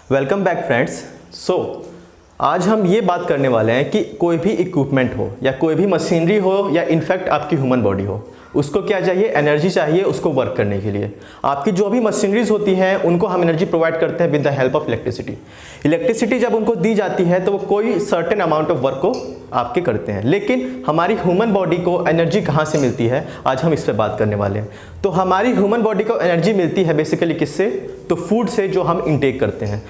Welcome back friends. आज हम ये बात करने वाले हैं कि कोई भी इक्विपमेंट हो या कोई भी मशीनरी हो या इनफैक्ट आपकी ह्यूमन बॉडी हो, उसको क्या चाहिए? एनर्जी चाहिए उसको वर्क करने के लिए। आपकी जो भी मशीनरीज होती हैं उनको हम एनर्जी प्रोवाइड करते हैं with the help of electricity. Electricity जब उनको दी जाती है तो वो कोई सर्टेन अमाउंट ऑफ वर्क को आपके करते हैं। लेकिन हमारी ह्यूमन बॉडी को एनर्जी कहाँ से मिलती है, आज हम इस पर बात करने वाले हैं। तो हमारी ह्यूमन बॉडी को एनर्जी मिलती है बेसिकली किससे? तो फूड से, जो हम इंटेक करते हैं।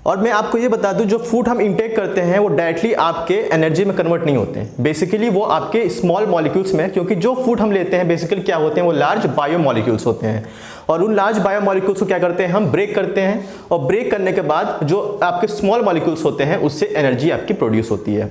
और मैं आपको ये बता दूं, जो फूड हम इंटेक करते हैं वो डायरेक्टली आपके एनर्जी में कन्वर्ट नहीं होते हैं। बेसिकली वो आपके स्मॉल मॉलिक्यूल्स में, क्योंकि जो फूड हम लेते हैं बेसिकली क्या होते हैं, वो लार्ज बायो मॉलिक्यूल्स होते हैं। और उन लार्ज बायो मॉलिक्यूल्स को क्या करते हैं, हम ब्रेक करते हैं। और ब्रेक करने के बाद जो आपके स्मॉल मॉलिक्यूल्स होते हैं उससे एनर्जी आपकी प्रोड्यूस होती है।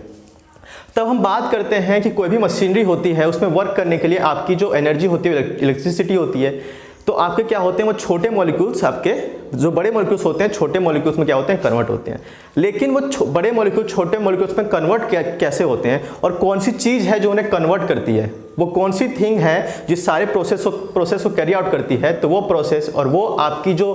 तब हम बात करते हैं कि कोई भी मशीनरी होती है उसमें वर्क करने के लिए आपकी जो एनर्जी होती है, इलेक्ट्रिसिटी होती है, तो आपके क्या होते हैं, वो छोटे मॉलिक्यूल्स, आपके जो बड़े मॉलिक्यूल्स होते हैं छोटे मॉलिक्यूल्स में क्या होते हैं, कन्वर्ट होते हैं। लेकिन वो बड़े मॉलिक्यूल छोटे मॉलिक्यूल्स में कन्वर्ट कैसे होते हैं और कौन सी चीज़ है जो उन्हें कन्वर्ट करती है, वो कौन सी थिंग है जिस सारे प्रोसेस को कैरी आउट करती है, तो वो प्रोसेस और वो आपकी जो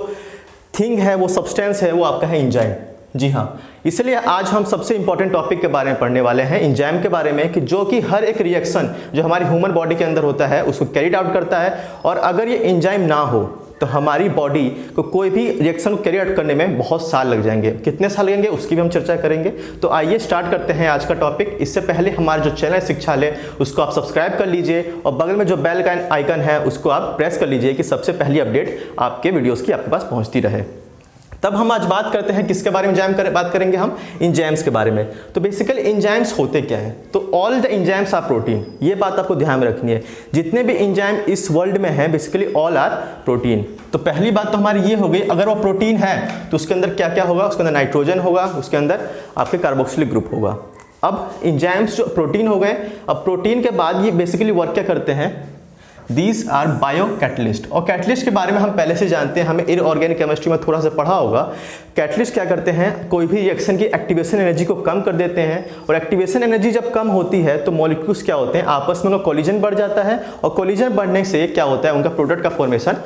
थिंग है, वो सब्सटेंस है, वो आपका है एंजाइम। जी हाँ, इसलिए आज हम सबसे इंपॉर्टेंट टॉपिक के बारे में पढ़ने वाले हैं, एंजाइम के बारे में, कि जो कि हर एक रिएक्शन जो हमारी ह्यूमन बॉडी के अंदर होता है उसको कैरी आउट करता है। और अगर ये एंजाइम ना हो तो हमारी बॉडी को कोई भी रिएक्शन को कैरी आउट करने में बहुत साल लग जाएंगे। कितने साल लगेंगे उसकी भी हम चर्चा करेंगे। तो आइए स्टार्ट करते हैं आज का टॉपिक। इससे पहले हमारा जो चैनल शिक्षालय उसको आप सब्सक्राइब कर लीजिए और बगल में जो बेल का आइकन है उसको आप प्रेस कर लीजिए कि सबसे पहली अपडेट आपके वीडियोज़ की आपके पास पहुँचती रहे। तब हम आज बात करते हैं किसके बारे में बात करेंगे हम, एंजाइम्स के बारे में। तो बेसिकली एंजाइम्स होते क्या हैं? तो all the enzymes are protein. ये बात आपको ध्यान में रखनी है। जितने भी एंजाइम इस वर्ल्ड में हैं बेसिकली ऑल आर प्रोटीन। तो पहली बात तो हमारी ये हो गई, अगर वो प्रोटीन है तो उसके अंदर क्या क्या होगा? उसके अंदर नाइट्रोजन होगा, उसके अंदर आपके कार्बोक्सिलिक ग्रुप होगा। अब एंजाइम्स जो प्रोटीन हो गए, अब प्रोटीन के बाद ये बेसिकली वर्क क्या करते हैं? These are biocatalyst. और कैटलिस्ट के बारे में हम पहले से जानते हैं, हमें इनऑर्गेनिक केमिस्ट्री में थोड़ा सा पढ़ा होगा। कैटलिस्ट क्या करते हैं? कोई भी रिएक्शन की एक्टिवेशन एनर्जी को कम कर देते हैं। और एक्टिवेशन एनर्जी जब कम होती है तो मॉलिक्यूल्स क्या होते हैं, आपस में उनका कोलिजन बढ़ जाता है। और कोलिजन बढ़ने से क्या होता है, उनका प्रोडक्ट का फॉर्मेशन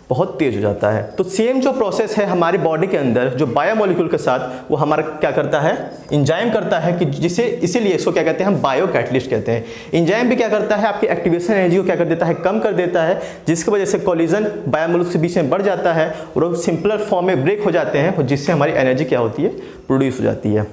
बहुत तेज हो जाता है। तो सेम जो प्रोसेस है हमारी बॉडी के अंदर जो बायोमोलिक्यूल के साथ, वो हमारा क्या करता है, एंजाइम करता है, कि जिसे इसीलिए इसको क्या कहते हैं, हम बायो कैटलिस्ट कहते हैं। एंजाइम भी क्या करता है, आपकी एक्टिवेशन एनर्जी को क्या कर देता है, कम कर देता है, जिसकी वजह से कोलिजन बायोमोलिक्यूल्स के बीच में बढ़ जाता है और वो सिंपलर फॉर्म में ब्रेक हो जाते हैं, जिससे हमारी एनर्जी क्या होती है, प्रोड्यूस हो जाती है।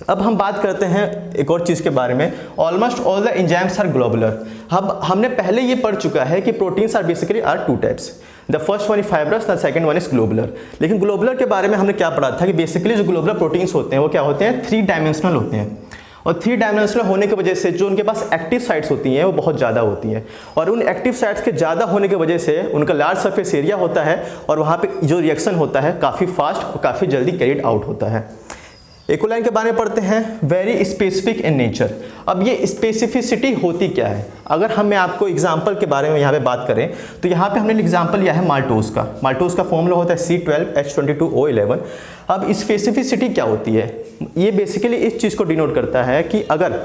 अब हम बात करते हैं एक और चीज़ के बारे में। Almost all the enzymes are globular. अब हमने पहले ये पढ़ चुका है कि proteins are basically are two types. The first one is fibrous, the second one is globular. लेकिन ग्लोबुलर के बारे में हमने क्या पढ़ा था कि बेसिकली जो ग्लोबुलर प्रोटीन्स होते हैं वो क्या होते हैं, 3 डायमेंशनल होते हैं। और 3 डायमेंशनल होने की वजह से जो उनके पास एक्टिव साइट्स होती हैं वो बहुत ज़्यादा होती हैं। और उन एक्टिव साइट्स के ज़्यादा होने की वजह से उनका लार्ज सरफेस एरिया होता है और वहाँ पे जो रिएक्शन होता है काफ़ी फास्ट और काफ़ी जल्दी कैरिड आउट होता है। एक लाइन के बारे में पढ़ते हैं, वेरी स्पेसिफिक इन नेचर। अब ये स्पेसिफिसिटी होती क्या है? अगर मैं आपको एग्जांपल के बारे में यहाँ पे बात करें तो यहाँ पे हमने एग्जांपल लिया है माल्टोज का। माल्टोज का फॉर्मूला होता है C12H22O11। अब स्पेसिफिसिटी क्या होती है? ये बेसिकली इस चीज़ को डिनोट करता है कि अगर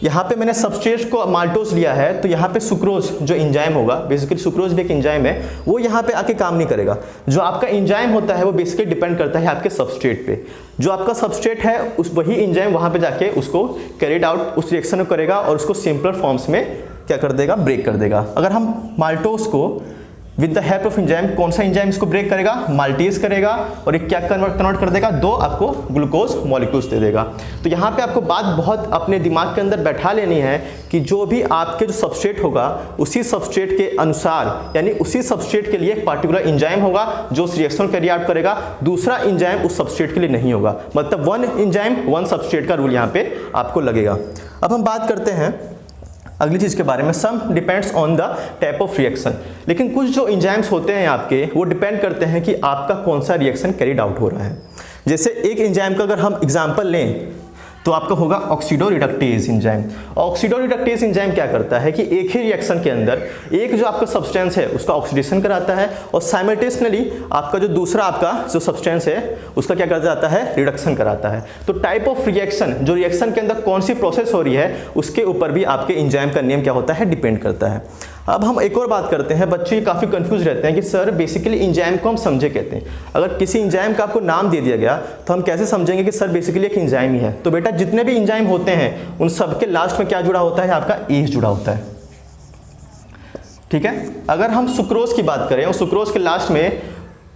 यहाँ पे मैंने सबस्ट्रेट को माल्टोज लिया है तो यहाँ पे सुक्रोज जो एंजाइम होगा, बेसिकली सुक्रोज भी एक एंजाइम है, वो यहाँ पे आके काम नहीं करेगा। जो आपका एंजाइम होता है वो बेसिकली डिपेंड करता है आपके सबस्ट्रेट पे। जो आपका सबस्ट्रेट है उस वही एंजाइम वहाँ पे जाके उसको कैरिड आउट, उस रिएक्शन को करेगा और उसको सिंपलर फॉर्म्स में क्या कर देगा, ब्रेक कर देगा। अगर हम माल्टोज को with the help of enzyme, कौन सा एंजाइम इसको ब्रेक करेगा, माल्टेज करेगा, और एक क्या कन्वर्ट कर देगा, 2 आपको ग्लूकोज मॉलिक्यूल्स दे देगा। तो यहाँ पे आपको बात बहुत अपने दिमाग के अंदर बैठा लेनी है कि जो भी आपके जो सबस्ट्रेट होगा उसी सबस्ट्रेट के अनुसार, यानी उसी सबस्ट्रेट के लिए एक पार्टिकुलर एंजाइम होगा जो उस रिएक्शन को कैरी आउट करेगा, दूसरा एंजाइम उस सबस्ट्रेट के लिए नहीं होगा। मतलब 1 एंजाइम 1 सबस्ट्रेट का रूल यहाँ पे आपको लगेगा। अब हम बात करते हैं अगली चीज़ के बारे में, some depends on the type of reaction. लेकिन कुछ जो एंजाइम्स होते हैं आपके वो डिपेंड करते हैं कि आपका कौन सा रिएक्शन कैरिड आउट हो रहा है। जैसे एक एंजाइम का अगर हम एग्जांपल लें तो आपका होगा ऑक्सीडोरिडक्टेज एंजाइम। ऑक्सीडोरिडक्टेज एंजाइम क्या करता है कि एक ही रिएक्शन के अंदर एक जो आपका सब्सटेंस है उसका ऑक्सीडेशन कराता है और साइमल्टेनियसली आपका जो दूसरा आपका जो सब्सटेंस है उसका क्या कर जाता है, रिडक्शन कराता है। तो टाइप ऑफ रिएक्शन, जो रिएक्शन के अंदर कौन सी प्रोसेस हो रही है उसके ऊपर भी आपके एंजाइम का नेम क्या होता है, डिपेंड करता है। अब हम एक और बात करते हैं, बच्चे काफ़ी कंफ्यूज रहते हैं कि सर बेसिकली एंजाइम को हम समझे कहते हैं। अगर किसी एंजाइम का आपको नाम दे दिया गया तो हम कैसे समझेंगे कि सर बेसिकली एक एंजाइम ही है? तो बेटा जितने भी एंजाइम होते हैं उन सबके लास्ट में क्या जुड़ा होता है? आपका एज जुड़ा होता है, ठीक है। अगर हम सुक्रोज की बात करें और सुक्रोज के लास्ट में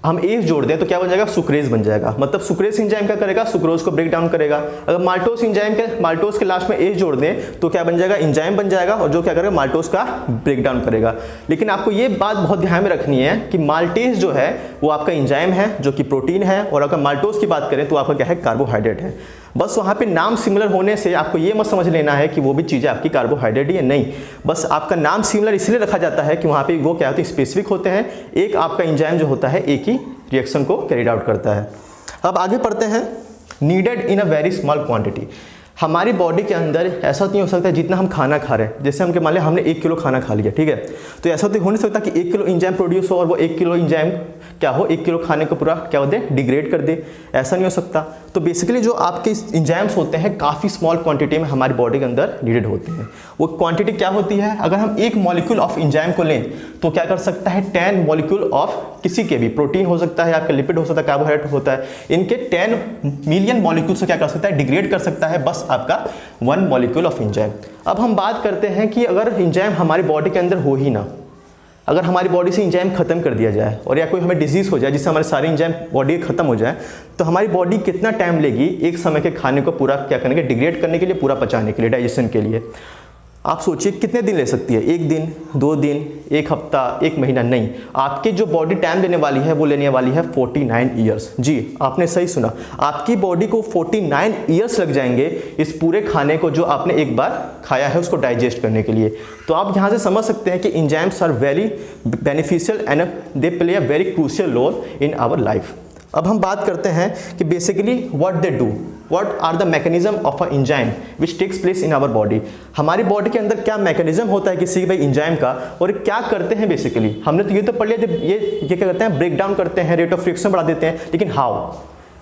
हम एज जोड़ दें तो क्या बन जाएगा? सुक्रेज बन जाएगा। मतलब सुक्रेज एंजाइम क्या करेगा? सुक्रोज को ब्रेक डाउन करेगा। अगर माल्टोस एंजाइम के माल्टोस के लास्ट में एज जोड़ दें तो क्या बन जाएगा? एंजाइम बन जाएगा, और जो क्या करेगा? माल्टोस का ब्रेक डाउन करेगा। लेकिन आपको ये बात बहुत ध्यान में रखनी है कि माल्टेज जो है वो आपका एंजाइम है जो कि प्रोटीन है, और अगर माल्टोस की बात करें तो आपका क्या है? कार्बोहाइड्रेट है। बस वहाँ पे नाम सिमिलर होने से आपको ये मत समझ लेना है कि वो भी चीज़ें आपकी कार्बोहाइड्रेट ही है, नहीं। बस आपका नाम सिमिलर इसलिए रखा जाता है कि वहाँ पे वो क्या होते हैं? स्पेसिफिक होते हैं। एक आपका एंजाइम जो होता है एक ही रिएक्शन को कैरिड आउट करता है। अब आगे पढ़ते हैं, needed in a very small quantity. हमारी बॉडी के अंदर ऐसा नहीं हो सकता जितना हम खाना खा रहे हैं। जैसे हम मान लें हमने 1 किलो खाना खा लिया, ठीक है, तो ऐसा तो हो नहीं सकता कि 1 किलो एंजाइम प्रोड्यूस हो और वो 1 किलो एंजाइम क्या हो? 1 किलो खाने को पूरा क्या होते हैं? डिग्रेड कर दे। ऐसा नहीं हो सकता। तो बेसिकली जो आपके एंजाइम्स होते हैं काफ़ी स्मॉल क्वांटिटी में हमारी बॉडी के अंदर नीडेड होते हैं। वो क्वांटिटी क्या होती है? अगर हम 1 मॉलिक्यूल ऑफ एंजाइम को लें तो क्या कर सकता है? 10 मॉलिक्यूल ऑफ किसी के भी, प्रोटीन हो सकता है, आपका लिपिड हो सकता है, कार्बोहाइड्रेट होता है, इनके 10 मिलियन मॉलिक्यूल से क्या कर सकता है? डिग्रेड कर सकता है बस आपका 1 मॉलिक्यूल ऑफ एंजाइम। अब हम बात करते हैं कि अगर एंजाइम हमारी बॉडी के अंदर हो ही ना, अगर हमारी बॉडी से एंजाइम खत्म कर दिया जाए और या कोई हमें डिजीज़ हो जाए जिससे हमारे सारे एंजाइम बॉडी खत्म हो जाए, तो हमारी बॉडी कितना टाइम लेगी एक समय के खाने को पूरा क्या करने के? डिग्रेड करने के लिए, पूरा पचाने के लिए, डाइजेशन के लिए? आप सोचिए कितने दिन ले सकती है? 1 दिन, 2 दिन, 1 हफ्ता, 1 महीना? नहीं, आपकी जो बॉडी टाइम लेने वाली है वो लेने वाली है 49 ईयर्स। जी आपने सही सुना, आपकी बॉडी को 49 ईयर्स लग जाएंगे इस पूरे खाने को जो आपने एक बार खाया है उसको डाइजेस्ट करने के लिए। तो आप यहाँ से समझ सकते हैं कि enzymes are very beneficial and they play a very crucial role in our life. अब हम बात करते हैं कि basically what they do, what are the mechanism of a enzyme which takes place in our body. हमारी body के अंदर क्या मैकेनिज्म होता है किसी भी एंजाइम का, और क्या करते हैं बेसिकली? हमने तो ये तो पढ़ लिया, ये क्या करते हैं? ब्रेक डाउन करते हैं, रेट ऑफ रिएक्शन बढ़ा देते हैं। लेकिन हाउ?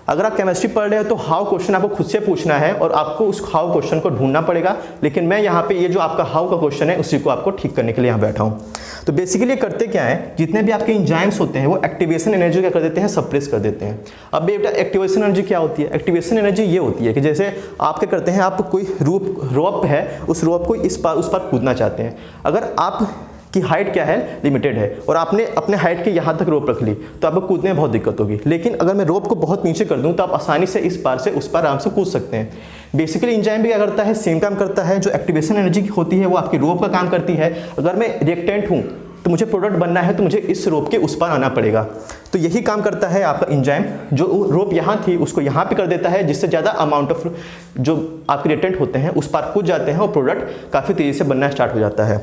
अगर आप केमिस्ट्री पढ़ रहे हो तो हाउ क्वेश्चन आपको खुद से पूछना है और आपको उस हाउ क्वेश्चन को ढूंढना पड़ेगा। लेकिन मैं यहाँ पे ये जो आपका हाउ का क्वेश्चन है उसी को आपको ठीक करने के लिए यहाँ बैठा हूँ। तो बेसिकली करते क्या है, जितने भी आपके एंजाइम्स होते हैं वो एक्टिवेशन एनर्जी क्या कर देते हैं? सप्रेस कर देते हैं। अब बेटा एक्टिवेशन एनर्जी क्या होती है? एक्टिवेशन एनर्जी ये होती है कि जैसे आप क्या करते हैं, आप कोई रोप है, उस रोप को इस पार उस पार कूदना चाहते हैं। अगर आप कि हाइट क्या है? लिमिटेड है, और आपने अपने हाइट के यहाँ तक रोप रख ली तो आपको कूदने में बहुत दिक्कत होगी। लेकिन अगर मैं रोप को बहुत नीचे कर दूँ तो आप आसानी से इस पार से उस पार आराम से कूद सकते हैं। बेसिकली एंजाइम भी क्या करता है? सेम काम करता है। जो एक्टिवेशन एनर्जी होती है वो आपकी रोप का काम करती है। अगर मैं रिएक्टेंट हूँ तो मुझे प्रोडक्ट बनना है तो मुझे इस रोप के उस पार आना पड़ेगा। तो यही काम करता है आपका एंजाइम। जो रोप यहाँ थी उसको यहाँ पे कर देता है, जिससे ज़्यादा अमाउंट ऑफ जो आपके रिएक्टेंट होते हैं उस पार कूद जाते हैं और प्रोडक्ट काफ़ी तेज़ी से बनना स्टार्ट हो जाता है।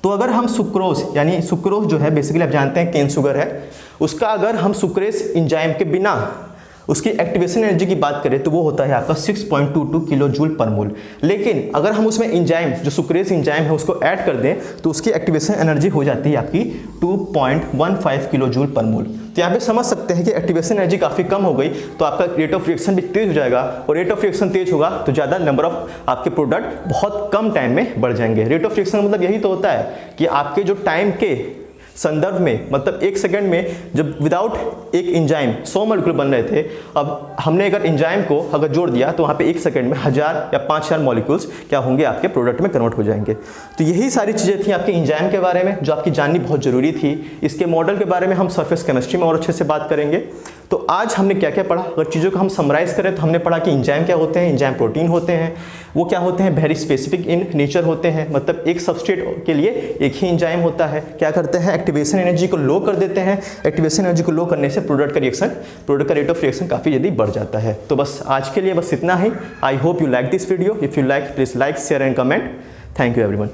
तो अगर हम सुक्रोज, यानी सुक्रोज जो है बेसिकली आप जानते हैं केन शुगर है, उसका अगर हम सुक्रेज एंजाइम के बिना उसकी एक्टिवेशन एनर्जी की बात करें तो वो होता है आपका 6.22 किलो जूल पर मोल। लेकिन अगर हम उसमें एंजाइम जो सुक्रेज एंजाइम है उसको ऐड कर दें तो उसकी एक्टिवेशन एनर्जी हो जाती है आपकी 2.15 किलो जूल पर मोल। तो यहाँ पे समझ सकते हैं कि एक्टिवेशन एनर्जी काफ़ी कम हो गई तो आपका रेट ऑफ रिएक्शन भी तेज हो जाएगा, और रेट ऑफ रिएक्शन तेज होगा तो ज़्यादा नंबर ऑफ आपके प्रोडक्ट बहुत कम टाइम में बढ़ जाएंगे। रेट ऑफ रिएक्शन मतलब यही तो होता है कि आपके जो टाइम के संदर्भ में, मतलब 1 सेकंड में जब विदाउट एक एंजाइम 100 मॉलिक्यूल बन रहे थे, अब हमने अगर एंजाइम को अगर जोड़ दिया तो वहाँ पे 1 सेकंड में 1000 या 5000 मॉलिक्यूल्स क्या होंगे? आपके प्रोडक्ट में कन्वर्ट हो जाएंगे। तो यही सारी चीज़ें थी आपके एंजाइम के बारे में जो आपकी जाननी बहुत ज़रूरी थी। इसके मॉडल के बारे में हम सरफेस केमिस्ट्री में और अच्छे से बात करेंगे। तो आज हमने क्या क्या पढ़ा? अगर चीज़ों को हम समराइज़ करें तो हमने पढ़ा कि एंजाइम क्या होते हैं, एंजाइम प्रोटीन होते हैं, वो क्या होते हैं? वेरी स्पेसिफिक इन नेचर होते हैं, मतलब एक सबस्ट्रेट के लिए एक ही एंजाइम होता है। क्या करते हैं? एक्टिवेशन एनर्जी को लो कर देते हैं। एक्टिवेशन एनर्जी को लो करने से प्रोडक्ट का रेट ऑफ रिएक्शन काफ़ी जल्दी बढ़ जाता है। तो बस आज के लिए बस इतना ही। I hope you like this video. If you like please like, share and comment. Thank you everyone.